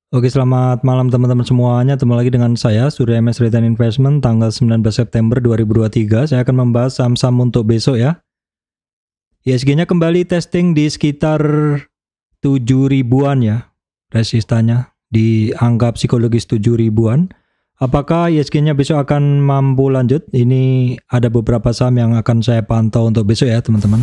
Oke, selamat malam teman-teman semuanya. Ketemu lagi dengan saya, Surya MS Return Investment, tanggal 19 September 2023. Saya akan membahas saham-saham untuk besok ya. ISG-nya kembali testing di sekitar 7 ribuan ya. Resistannya di angka psikologis 7 ribuan. Apakah ISG-nya besok akan mampu lanjut? Ini ada beberapa saham yang akan saya pantau untuk besok ya teman-teman.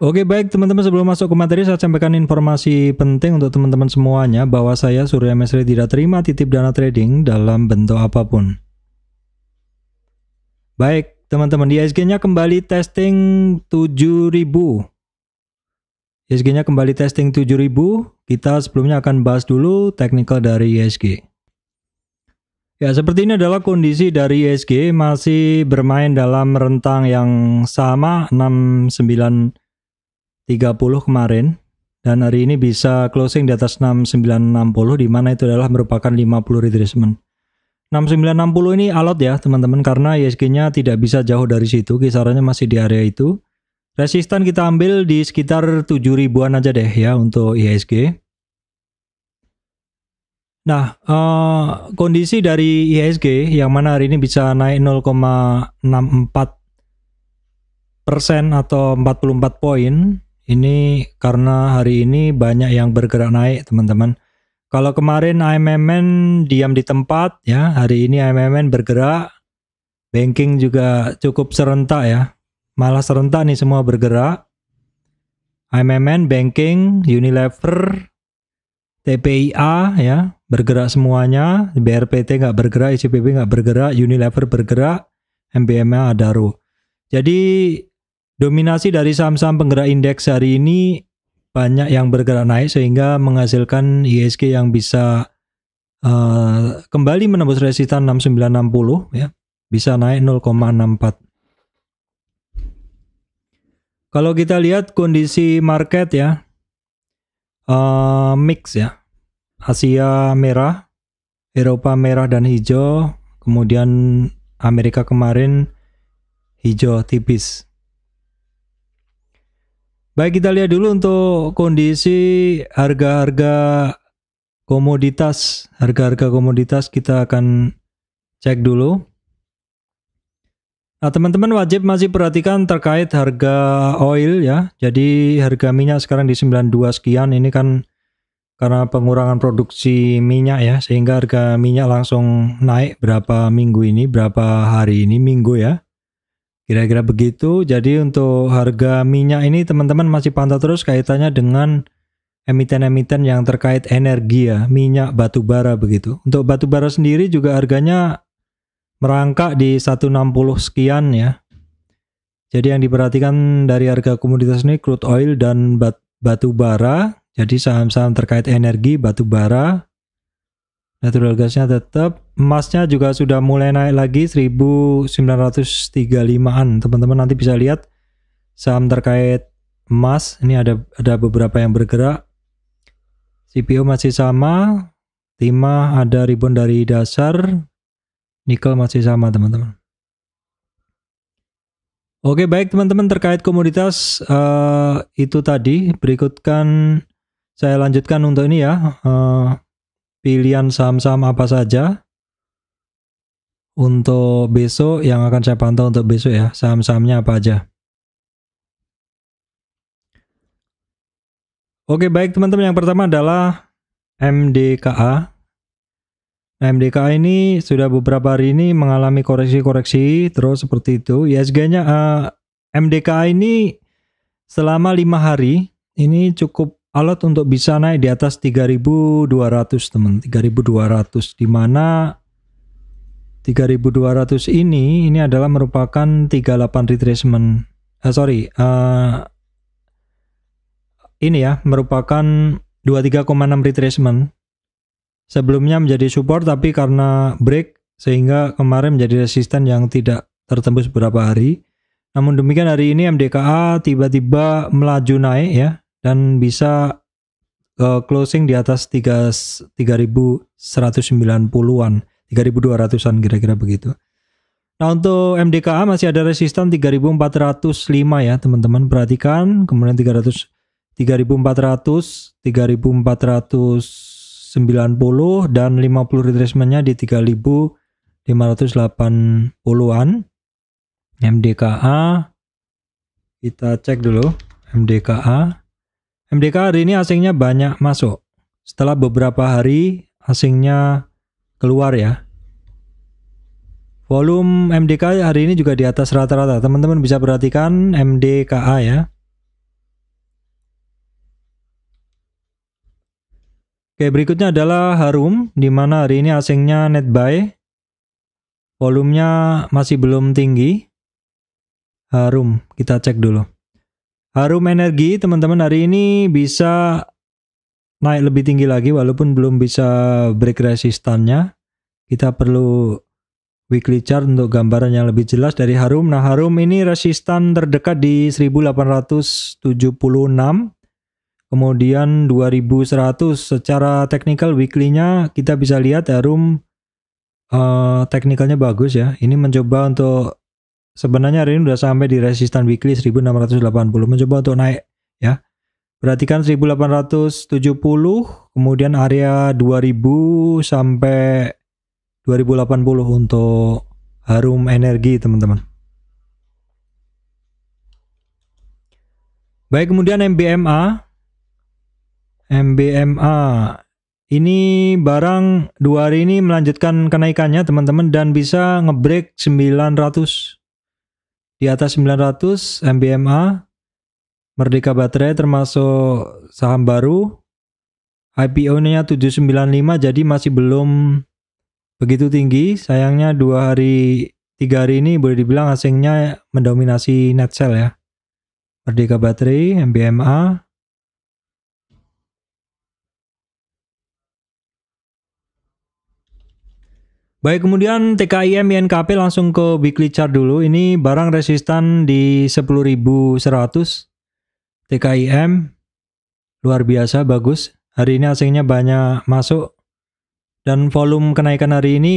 Oke, baik teman-teman, sebelum masuk ke materi saya sampaikan informasi penting untuk teman-teman semuanya bahwa saya Surya Mesri tidak terima titip dana trading dalam bentuk apapun. Baik teman-teman, di ISG-nya kembali testing 7000. ISG-nya kembali testing 7000. Kita sebelumnya akan bahas dulu technical dari ISG. Ya, seperti ini adalah kondisi dari ISG, masih bermain dalam rentang yang sama 6930 kemarin, dan hari ini bisa closing di atas 6960, di mana itu adalah merupakan 50 retracement. 6960 ini alot ya teman-teman, karena ISG-nya tidak bisa jauh dari situ, kisarannya masih di area itu. Resistan kita ambil di sekitar 7 ribuan aja deh ya untuk ISG. Nah, kondisi dari ISG yang mana hari ini bisa naik 0,64% atau 44 poin. Ini karena hari ini banyak yang bergerak naik teman-teman. Kalau kemarin AMMN diam di tempat ya, hari ini AMMN bergerak. Banking juga cukup serentak ya, malah serentak nih semua bergerak. AMMN, Banking, Unilever, TPIA ya bergerak semuanya. BRPT nggak bergerak, ICBP nggak bergerak, Unilever bergerak, MBMA, Adaro. Jadi dominasi dari saham-saham penggerak indeks hari ini banyak yang bergerak naik sehingga menghasilkan ISG yang bisa kembali menembus resistan 6960 ya, bisa naik 0,64. Kalau kita lihat kondisi market ya, mix ya, Asia merah, Eropa merah dan hijau, kemudian Amerika kemarin hijau tipis. Baik, kita lihat dulu untuk kondisi harga-harga komoditas. Harga-harga komoditas kita akan cek dulu. Nah, teman-teman wajib masih perhatikan terkait harga oil ya. Jadi harga minyak sekarang di 92 sekian. Ini kan karena pengurangan produksi minyak ya, sehingga harga minyak langsung naik berapa minggu ini, berapa hari ini, minggu ya. Kira-kira begitu. Jadi untuk harga minyak ini teman-teman masih pantau terus kaitannya dengan emiten-emiten yang terkait energi ya, minyak, batu bara begitu. Untuk batu bara sendiri juga harganya merangkak di 160 sekian ya. Jadi yang diperhatikan dari harga komoditas ini crude oil dan batu bara. Jadi saham-saham terkait energi, batu bara. Natural gasnya tetap, emasnya juga sudah mulai naik lagi 1935-an. Teman-teman nanti bisa lihat saham terkait emas, ini ada beberapa yang bergerak. CPO masih sama, timah ada rebound dari dasar, nikel masih sama teman-teman. Oke, baik teman-teman, terkait komoditas itu tadi. Berikutkan saya lanjutkan untuk ini ya, pilihan saham-saham apa saja untuk besok yang akan saya pantau untuk besok ya, saham-sahamnya apa aja. Oke, baik teman-teman, yang pertama adalah MDKA. Nah, MDKA ini sudah beberapa hari ini mengalami koreksi-koreksi terus seperti itu. ISG-nya MDKA ini selama 5 hari ini cukup alot untuk bisa naik di atas 3.200 teman, 3.200, di mana 3.200 ini adalah merupakan 38 retracement. Ini ya merupakan 23,6 retracement. Sebelumnya menjadi support tapi karena break sehingga kemarin menjadi resisten yang tidak tertembus beberapa hari. Namun demikian hari ini MDKA tiba-tiba melaju naik ya, dan bisa closing di atas 3.190-an, 3.200-an kira-kira begitu. Nah, untuk MDKA masih ada resistan 3405 ya, teman-teman. Perhatikan, kemudian 3400, 3490 dan 50 retracement-nya di 3580-an. MDKA kita cek dulu MDKA. MDKA hari ini asingnya banyak masuk. Setelah beberapa hari asingnya keluar ya. Volume MDKA hari ini juga di atas rata-rata. Teman-teman bisa perhatikan MDKA ya. Oke, berikutnya adalah Harum, di mana hari ini asingnya net buy. Volumenya masih belum tinggi. Harum, kita cek dulu. Harum Energi, teman-teman, hari ini bisa naik lebih tinggi lagi walaupun belum bisa break resistannya. Kita perlu weekly chart untuk gambaran yang lebih jelas dari Harum. Nah, Harum ini resistan terdekat di 1876. Kemudian 2100 secara technical weekly-nya kita bisa lihat Harum teknikalnya bagus ya. Ini mencoba untuk sebenarnya hari ini udah sampai di resistan weekly 1680, mencoba untuk naik ya. Perhatikan 1870, kemudian area 2000 sampai 2080 untuk Harum Energi, teman-teman. Baik, kemudian MBMA. MBMA ini barang 2 hari ini melanjutkan kenaikannya, teman-teman, dan bisa ngebreak 900. Di atas 900 MBMA. Merdeka Baterai termasuk saham baru. IPO-nya 795, jadi masih belum begitu tinggi. Sayangnya 3 hari ini boleh dibilang asingnya mendominasi net sell ya. Merdeka Baterai, MBMA. Baik, kemudian TKIM INKP langsung ke weekly chart dulu. Ini barang resistan di 10.100. TKIM luar biasa bagus. Hari ini asingnya banyak masuk. Dan volume kenaikan hari ini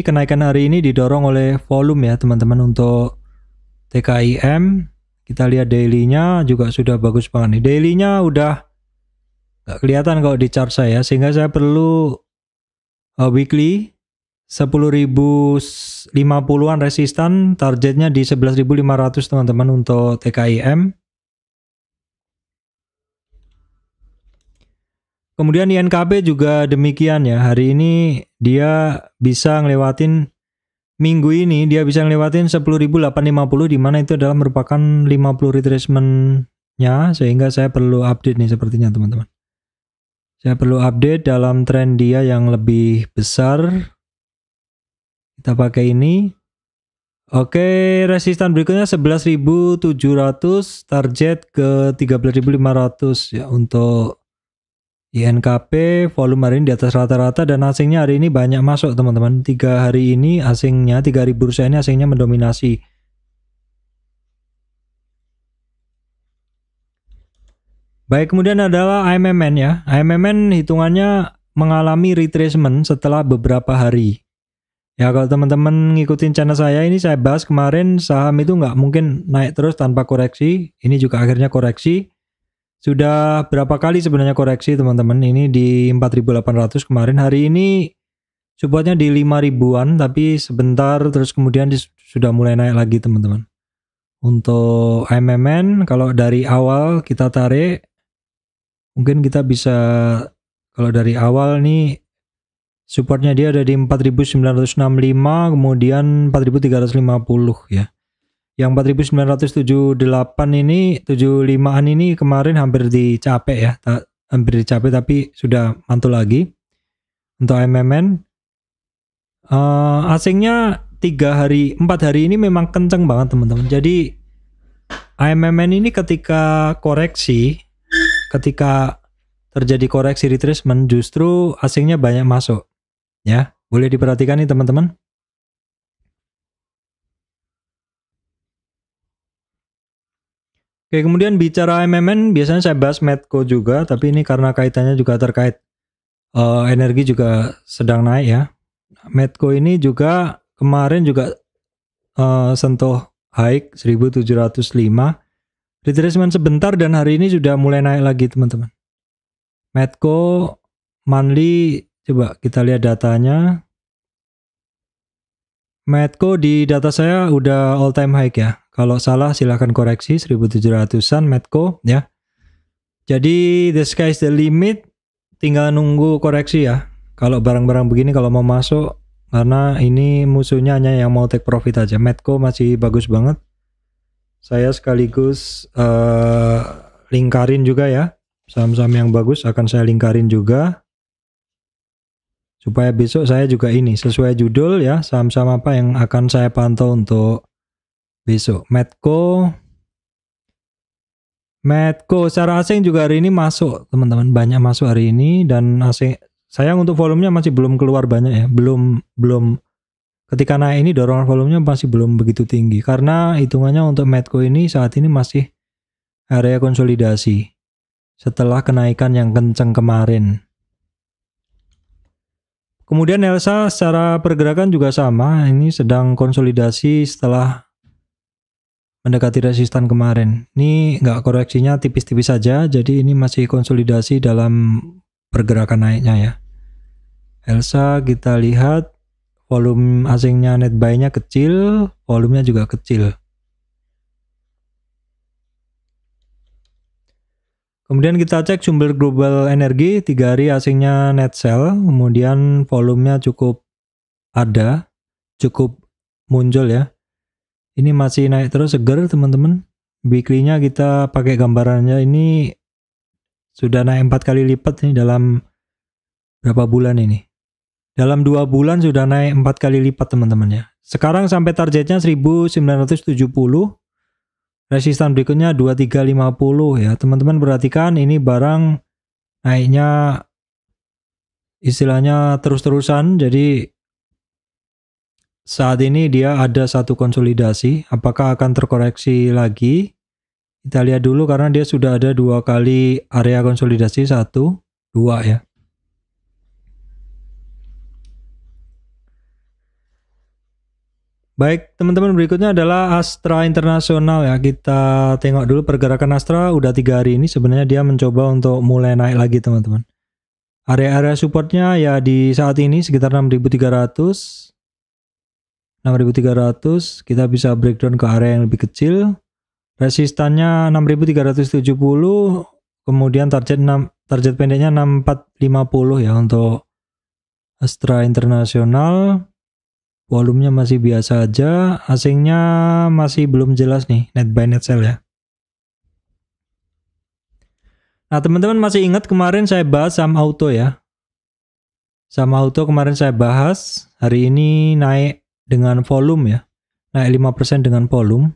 didorong oleh volume ya, teman-teman. Untuk TKIM, kita lihat daily-nya juga sudah bagus banget nih. Daily-nya udah nggak kelihatan kalau di chart saya, sehingga saya perlu weekly 10.050-an resistan, targetnya di 11.500 teman-teman untuk TKIM. Kemudian INKP juga demikian ya, hari ini dia bisa ngelewatin, minggu ini dia bisa ngelewatin 10.850, di mana itu adalah merupakan 50 retracement-nya, sehingga saya perlu update nih sepertinya teman-teman. Saya perlu update dalam tren dia yang lebih besar. Kita pakai ini. Oke, resistan berikutnya 11.700, target ke 13.500 ya untuk INKP. Volume hari ini di atas rata-rata dan asingnya hari ini banyak masuk, teman-teman. 3 hari ini asingnya, 3 hari bursa ini asingnya mendominasi. Baik, kemudian adalah AMMN ya. AMMN hitungannya mengalami retracement setelah beberapa hari. Ya, kalau teman-teman ngikutin channel saya, ini saya bahas kemarin saham itu nggak mungkin naik terus tanpa koreksi. Ini juga akhirnya koreksi. Sudah berapa kali sebenarnya koreksi, teman-teman. Ini di 4.800 kemarin. Hari ini supportnya di 5.000-an, tapi sebentar terus kemudian sudah mulai naik lagi, teman-teman. Untuk AMMN, kalau dari awal kita tarik, mungkin kita bisa, kalau dari awal nih, supportnya dia ada di 4.965, kemudian 4.350 ya. Yang 4.978 ini, 75-an ini kemarin hampir dicapai ya. Hampir dicapai tapi sudah mantul lagi. Untuk AMMN, asingnya 4 hari ini memang kenceng banget, teman-teman. Jadi AMMN ini ketika terjadi koreksi retracement, justru asingnya banyak masuk. Ya, boleh diperhatikan nih teman-teman. Oke, kemudian bicara MMN, biasanya saya bahas Medco juga, tapi ini karena kaitannya juga terkait energi juga sedang naik ya. Medco ini juga kemarin juga sentuh high 1705. Retracement sebentar dan hari ini sudah mulai naik lagi teman-teman. Medco monthly, coba kita lihat datanya. Medco di data saya udah all time high ya. Kalau salah silahkan koreksi, 1700-an Medco ya. Jadi the sky is the limit, tinggal nunggu koreksi ya. Kalau barang-barang begini kalau mau masuk, karena ini musuhnya hanya yang mau take profit aja. Medco masih bagus banget. Saya sekaligus lingkarin juga ya. Saham-saham yang bagus akan saya lingkarin juga. Supaya besok saya juga ini sesuai judul ya, saham-saham apa yang akan saya pantau untuk besok. Medco secara asing juga hari ini masuk teman-teman, banyak masuk hari ini dan asing. Sayang untuk volumenya masih belum keluar banyak ya, belum ketika naik ini dorongan volumenya masih belum begitu tinggi karena hitungannya untuk Medco ini saat ini masih area konsolidasi setelah kenaikan yang kencang kemarin. Kemudian Elsa secara pergerakan juga sama, ini sedang konsolidasi setelah mendekati resisten kemarin. Ini nggak koreksinya tipis-tipis saja, jadi ini masih konsolidasi dalam pergerakan naiknya ya. Elsa kita lihat volume asingnya net buy-nya kecil, volumenya juga kecil. Kemudian kita cek sumber global energi, 3 hari asingnya net sell, kemudian volumenya cukup ada, cukup muncul ya. Ini masih naik terus seger teman-teman. Weekly-nya kita pakai gambarannya ini sudah naik 4 kali lipat nih dalam berapa bulan ini. Dalam 2 bulan sudah naik 4 kali lipat teman-teman ya. Sekarang sampai targetnya 1970. Resistan berikutnya 2350 ya. Teman-teman perhatikan ini barang naiknya istilahnya terus-terusan. Jadi saat ini dia ada satu konsolidasi. Apakah akan terkoreksi lagi? Kita lihat dulu karena dia sudah ada 2 kali area konsolidasi, 1, 2 ya. Baik, teman-teman berikutnya adalah Astra Internasional ya. Kita tengok dulu pergerakan Astra udah 3 hari ini sebenarnya dia mencoba untuk mulai naik lagi teman-teman. Area-area supportnya ya di saat ini sekitar 6.300. 6.300 kita bisa breakdown ke area yang lebih kecil. Resistannya 6.370, kemudian target pendeknya 6.450 ya untuk Astra Internasional. Volumenya masih biasa aja, asingnya masih belum jelas nih, net buy net sell ya. Nah teman-teman masih ingat kemarin saya bahas saham auto ya. Saham auto kemarin saya bahas, hari ini naik dengan volume ya. Naik 5% dengan volume.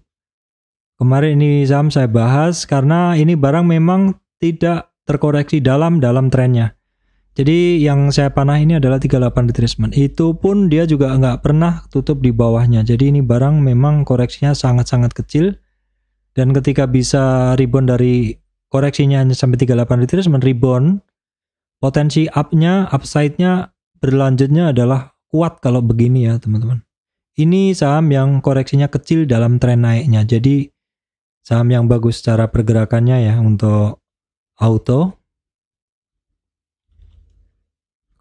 Kemarin ini saham saya bahas karena ini barang memang tidak terkoreksi dalam trennya. Jadi yang saya panah ini adalah 38 retracement. Itu pun dia juga nggak pernah tutup di bawahnya. Jadi ini barang memang koreksinya sangat-sangat kecil. Dan ketika bisa rebound dari koreksinya hanya sampai 38 retracement, rebound, potensi up-nya, upside-nya berlanjutnya adalah kuat kalau begini ya teman-teman. Ini saham yang koreksinya kecil dalam tren naiknya. Jadi saham yang bagus secara pergerakannya ya untuk auto.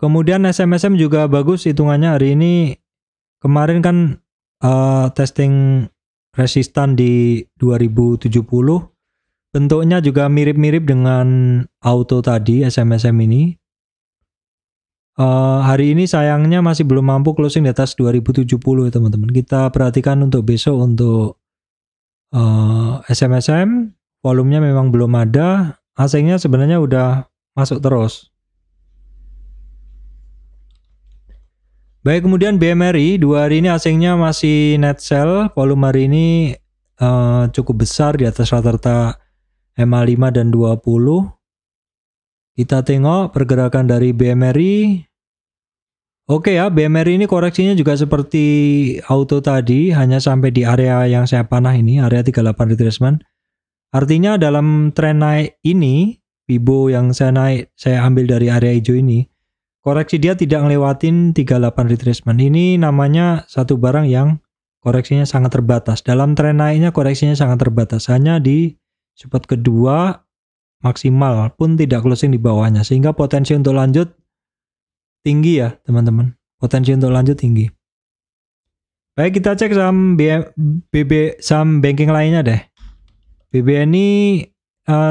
Kemudian SMSM juga bagus hitungannya hari ini. Kemarin kan testing resistan di 2070. Bentuknya juga mirip-mirip dengan auto tadi SMSM ini. Hari ini sayangnya masih belum mampu closing di atas 2070 ya teman-teman. Kita perhatikan untuk besok untuk SMSM. Volumenya memang belum ada. Asingnya sebenarnya udah masuk terus. Baik, kemudian BMRI 2 hari ini asingnya masih net sell, volume hari ini cukup besar di atas rata-rata MA5 dan 20. Kita tengok pergerakan dari BMRI. Oke ya, BMRI ini koreksinya juga seperti auto tadi, hanya sampai di area yang saya panah ini, area 38 retracement. Artinya dalam tren naik ini, Fibo yang saya ambil dari area hijau ini, koreksi dia tidak ngelewatin 38 retracement. Ini namanya satu barang yang koreksinya sangat terbatas. Dalam tren naiknya koreksinya sangat terbatas. Hanya di support kedua maksimal pun tidak closing di bawahnya. Sehingga potensi untuk lanjut tinggi ya teman-teman. Potensi untuk lanjut tinggi. Baik, kita cek saham saham banking lainnya deh. BBNI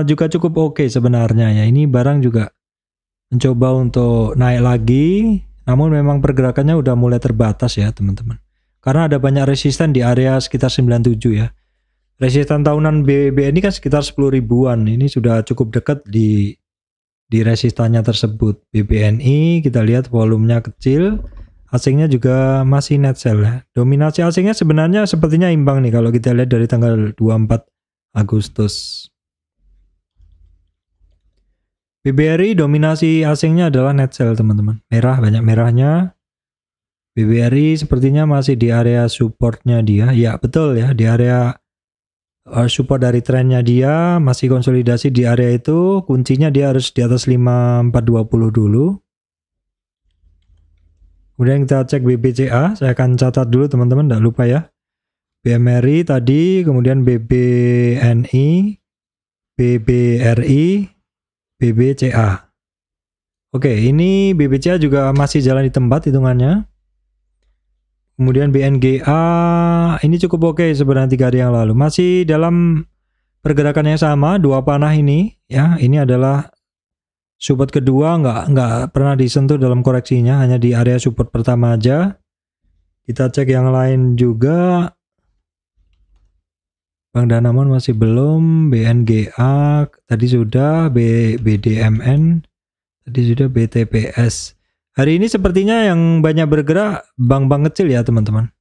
juga cukup oke sebenarnya ya. Ini barang juga mencoba untuk naik lagi. Namun memang pergerakannya udah mulai terbatas ya teman-teman. Karena ada banyak resisten di area sekitar 97 ya. Resisten tahunan BBNI kan sekitar 10 ribuan. Ini sudah cukup dekat di resistannya tersebut. BBNI kita lihat volumenya kecil. Asingnya juga masih net sell ya. Dominasi asingnya sebenarnya sepertinya imbang nih kalau kita lihat dari tanggal 24 Agustus. BBRI dominasi asingnya adalah net sell teman-teman. Merah, banyak merahnya. BBRI sepertinya masih di area supportnya dia. Ya betul ya, di area support dari trennya dia. Masih konsolidasi di area itu. Kuncinya dia harus di atas 5420 dulu. Kemudian kita cek BBCA. Saya akan catat dulu teman-teman, tidak lupa ya. BMRI tadi, kemudian BBNI, BBRI, BBCA. Oke, ini BBCA juga masih jalan di tempat hitungannya. Kemudian BNGA ini cukup oke sebenarnya 3 hari yang lalu. Masih dalam pergerakan yang sama, dua panah ini ya. Ini adalah support kedua, nggak pernah disentuh dalam koreksinya, hanya di area support pertama aja. Kita cek yang lain juga. Bank Danamon masih belum, BNGA tadi sudah, BDMN tadi sudah, BTPS. Hari ini sepertinya yang banyak bergerak bank-bank kecil ya teman-teman.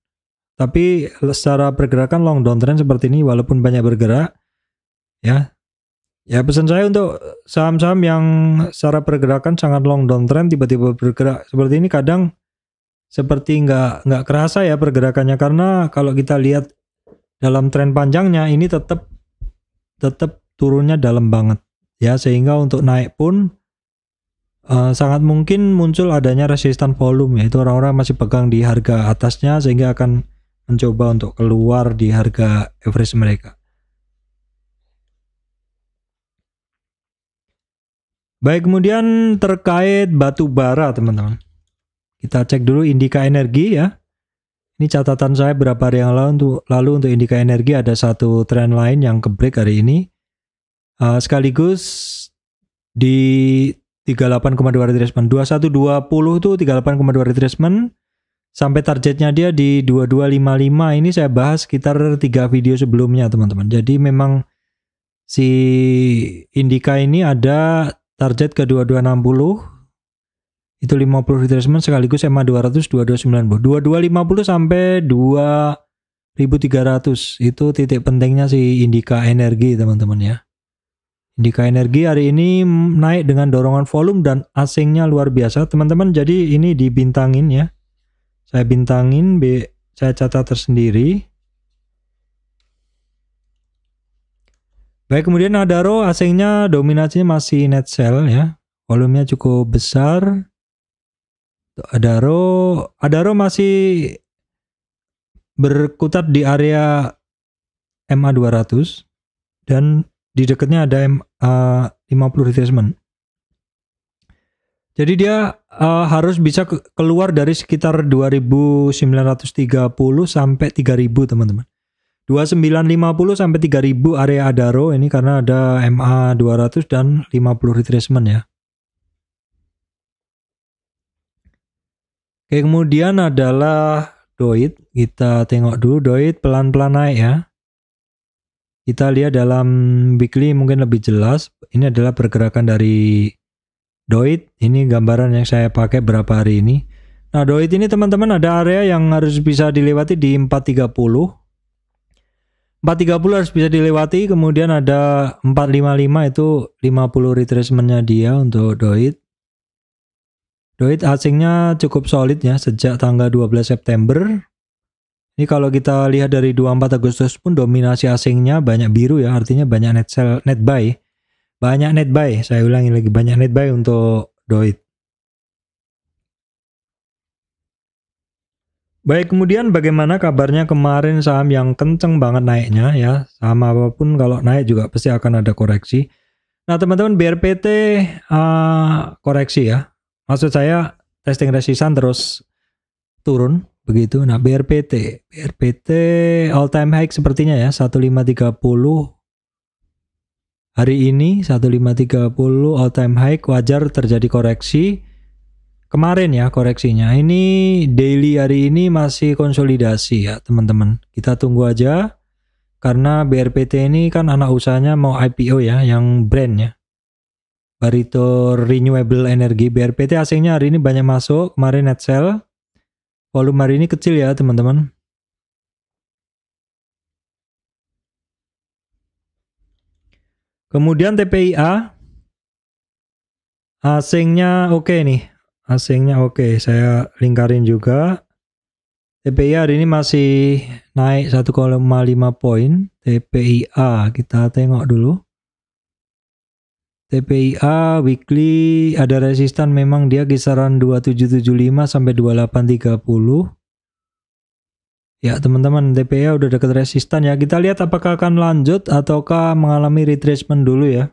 Tapi secara pergerakan long downtrend seperti ini walaupun banyak bergerak ya. Ya pesan saya untuk saham-saham yang secara pergerakan sangat long downtrend tiba-tiba bergerak seperti ini kadang seperti nggak kerasa ya pergerakannya, karena kalau kita lihat dalam tren panjangnya ini tetap turunnya dalam banget ya, sehingga untuk naik pun sangat mungkin muncul adanya resistan volume, yaitu orang-orang masih pegang di harga atasnya sehingga akan mencoba untuk keluar di harga average mereka. Baik, kemudian terkait batu bara teman-teman, kita cek dulu Indika Energi ya. Ini catatan saya berapa hari yang lalu untuk Indika Energi ada satu trend line yang ke-break hari ini. Sekaligus di 38,2 retracement. 2120 itu 38,2 retracement. Sampai targetnya dia di 2255. Ini saya bahas sekitar 3 video sebelumnya teman-teman. Jadi memang si Indika ini ada target ke 2260. Itu 50 retracement sekaligus EMA 200 2290. 2250 sampai 2300 itu titik pentingnya si Indika Energi teman-teman ya. Indika Energi hari ini naik dengan dorongan volume dan asingnya luar biasa teman-teman. Jadi ini dibintangin ya. Saya bintangin, saya catat tersendiri. Baik, kemudian Adaro asingnya dominasinya masih net sell ya. Volumenya cukup besar. Adaro masih berkutat di area MA 200 dan di dekatnya ada MA 50 retracement. Jadi dia harus bisa keluar dari sekitar 2930 sampai 3000 teman-teman. 2950 sampai 3000 area Adaro ini karena ada MA 200 dan 50 retracement ya. Oke, kemudian adalah DOIT. Kita tengok dulu DOIT pelan-pelan naik ya. Kita lihat dalam weekly mungkin lebih jelas. Ini adalah pergerakan dari DOIT. Ini gambaran yang saya pakai berapa hari ini. Nah, DOIT ini teman-teman ada area yang harus bisa dilewati di 430. 430 harus bisa dilewati. Kemudian ada 455 itu 50 retracementnya dia untuk DOIT. DOIT asingnya cukup solid ya sejak tanggal 12 September. Ini kalau kita lihat dari 24 Agustus pun dominasi asingnya banyak biru ya, artinya banyak net sell, net buy. Banyak net buy, saya ulangi lagi, banyak net buy untuk DOIT. Baik, kemudian bagaimana kabarnya kemarin saham yang kenceng banget naiknya ya. Saham apapun kalau naik juga pasti akan ada koreksi. Nah teman-teman, BRPT koreksi ya. Maksud saya testing resistance terus turun begitu. Nah BRPT all time high sepertinya ya 1530 hari ini 1530 all time high, wajar terjadi koreksi. Kemarin ya koreksinya. Ini daily hari ini masih konsolidasi ya teman-teman. Kita tunggu aja karena BRPT ini kan anak usahanya mau IPO ya, yang brand ya. Barito Renewable Energy. BRPT asingnya hari ini banyak masuk, kemarin net sell. Volume hari ini kecil ya teman-teman. Kemudian TPIA asingnya oke nih. Asingnya oke, saya lingkarin juga. TPIA hari ini masih naik 1,5 poin. TPIA kita tengok dulu. TPIA weekly ada resistan, memang dia kisaran 2775 sampai 2830. Ya teman-teman, TPIA udah dekat resistan ya. Kita lihat apakah akan lanjut ataukah mengalami retracement dulu ya.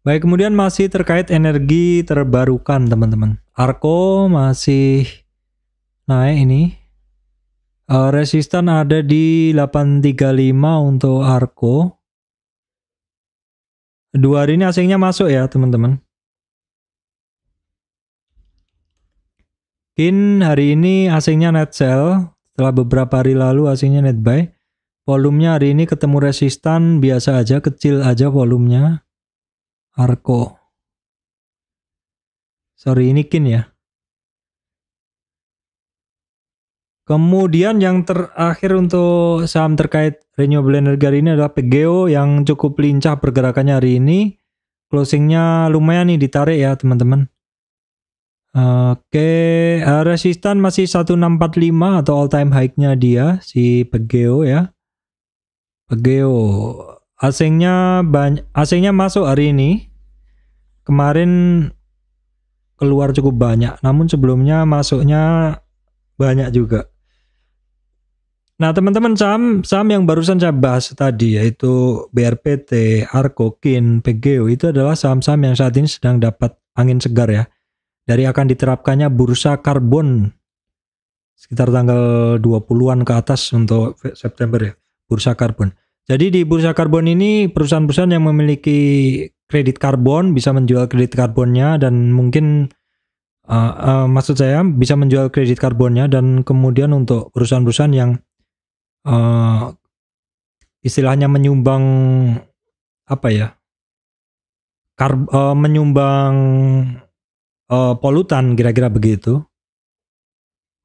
Baik, kemudian masih terkait energi terbarukan teman-teman. Arko masih naik ini. Resistan ada di 835 untuk Arko. 2 hari ini asingnya masuk ya teman-teman. KIN hari ini asingnya net sell. Setelah beberapa hari lalu asingnya net buy. Volumenya hari ini ketemu resistan biasa aja, kecil aja volumenya. Arko. Sorry, ini KIN ya. Kemudian yang terakhir untuk saham terkait renewable energy hari ini adalah PGO yang cukup lincah pergerakannya hari ini. Closingnya lumayan nih ditarik ya teman-teman. Oke, resistan masih 1645 atau all time high-nya dia si PGO ya. PGO asingnya masuk hari ini. Kemarin keluar cukup banyak, namun sebelumnya masuknya banyak juga. Nah teman-teman, saham yang barusan saya bahas tadi yaitu BRPT, Arko, KIN, PGO itu adalah saham-saham yang saat ini sedang dapat angin segar ya. Dari akan diterapkannya bursa karbon sekitar tanggal 20-an ke atas untuk September ya, bursa karbon. Jadi di bursa karbon ini perusahaan-perusahaan yang memiliki kredit karbon bisa menjual kredit karbonnya dan mungkin maksud saya bisa menjual kredit karbonnya, dan kemudian untuk perusahaan-perusahaan yang istilahnya menyumbang apa ya, menyumbang polutan kira-kira begitu.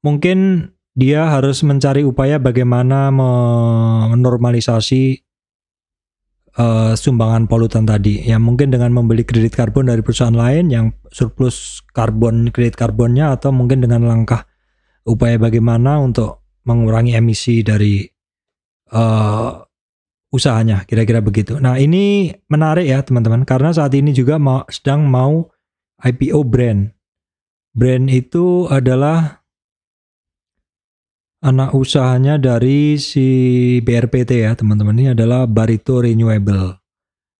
Mungkin dia harus mencari upaya bagaimana menormalisasi sumbangan polutan tadi. Ya mungkin dengan membeli kredit karbon dari perusahaan lain yang surplus karbon kredit karbonnya, atau mungkin dengan langkah upaya bagaimana untuk mengurangi emisi dari usahanya, kira-kira begitu. Nah ini menarik ya teman-teman, karena saat ini juga sedang mau IPO brand. Brand itu adalah anak usahanya dari si BRPT ya teman-teman. Ini adalah Barito Renewable.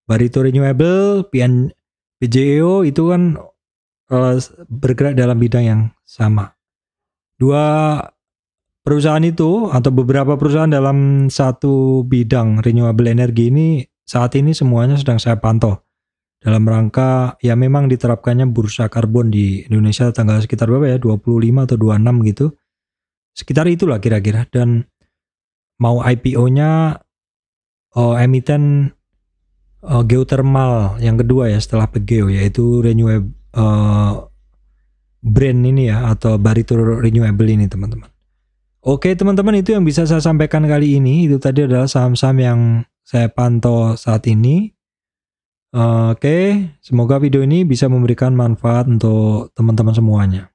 Barito Renewable, PGEO itu kan bergerak dalam bidang yang sama. Dua perusahaan itu atau beberapa perusahaan dalam satu bidang renewable energy ini saat ini semuanya sedang saya pantau dalam rangka ya memang diterapkannya bursa karbon di Indonesia tanggal sekitar berapa ya, 25 atau 26 gitu. Sekitar itulah kira-kira, dan mau IPO-nya emiten geothermal yang kedua ya setelah PGO, yaitu renewable brand ini ya, atau Barito Renewable ini teman-teman. Oke teman-teman, itu yang bisa saya sampaikan kali ini. Itu tadi adalah saham-saham yang saya pantau saat ini. Oke, semoga video ini bisa memberikan manfaat untuk teman-teman semuanya.